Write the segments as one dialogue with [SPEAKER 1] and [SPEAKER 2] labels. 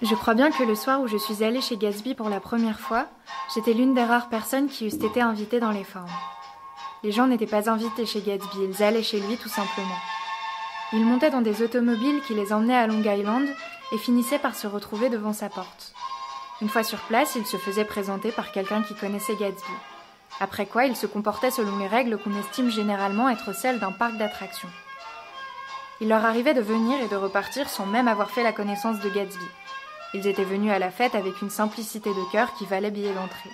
[SPEAKER 1] Je crois bien que le soir où je suis allée chez Gatsby pour la première fois, j'étais l'une des rares personnes qui eussent été invitées dans les formes. Les gens n'étaient pas invités chez Gatsby, ils allaient chez lui tout simplement. Ils montaient dans des automobiles qui les emmenaient à Long Island et finissaient par se retrouver devant sa porte. Une fois sur place, ils se faisaient présenter par quelqu'un qui connaissait Gatsby. Après quoi, ils se comportaient selon les règles qu'on estime généralement être celles d'un parc d'attractions. Il leur arrivait de venir et de repartir sans même avoir fait la connaissance de Gatsby. Ils étaient venus à la fête avec une simplicité de cœur qui valait billet d'entrée.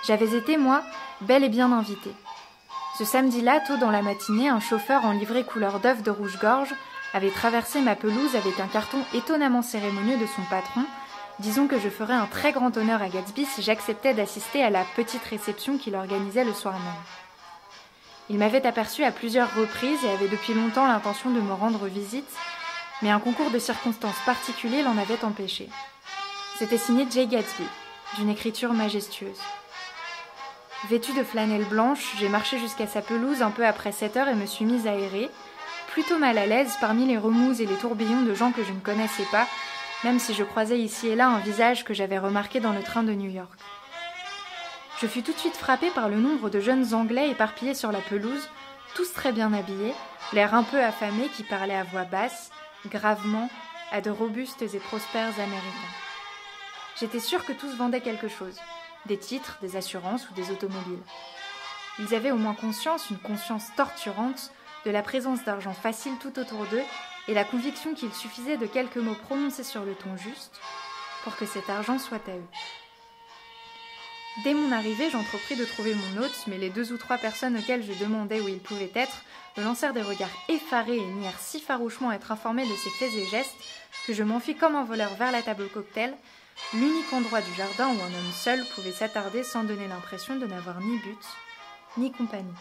[SPEAKER 1] J'avais été, moi, bel et bien invitée. Ce samedi-là, tôt dans la matinée, un chauffeur en livrée couleur d'œuf de rouge-gorge avait traversé ma pelouse avec un carton étonnamment cérémonieux de son patron. Disons que je ferais un très grand honneur à Gatsby si j'acceptais d'assister à la petite réception qu'il organisait le soir même. Il m'avait aperçue à plusieurs reprises et avait depuis longtemps l'intention de me rendre visite, mais un concours de circonstances particulier l'en avait empêché. C'était signé Jay Gatsby, d'une écriture majestueuse. Vêtue de flanelle blanche, j'ai marché jusqu'à sa pelouse un peu après 7 heures et me suis mise à errer, plutôt mal à l'aise parmi les remous et les tourbillons de gens que je ne connaissais pas, même si je croisais ici et là un visage que j'avais remarqué dans le train de New York. Je fus tout de suite frappée par le nombre de jeunes Anglais éparpillés sur la pelouse, tous très bien habillés, l'air un peu affamés qui parlaient à voix basse, gravement, à de robustes et prospères Américains. J'étais sûre que tous vendaient quelque chose, des titres, des assurances ou des automobiles. Ils avaient au moins conscience, une conscience torturante, de la présence d'argent facile tout autour d'eux et la conviction qu'il suffisait de quelques mots prononcés sur le ton juste pour que cet argent soit à eux. Dès mon arrivée, j'entrepris de trouver mon hôte, mais les 2 ou 3 personnes auxquelles je demandais où il pouvait être me lancèrent des regards effarés et nièrent si farouchement être informés de ses faits et gestes que je m'enfuis comme un voleur vers la table cocktail, l'unique endroit du jardin où un homme seul pouvait s'attarder sans donner l'impression de n'avoir ni but, ni compagnie.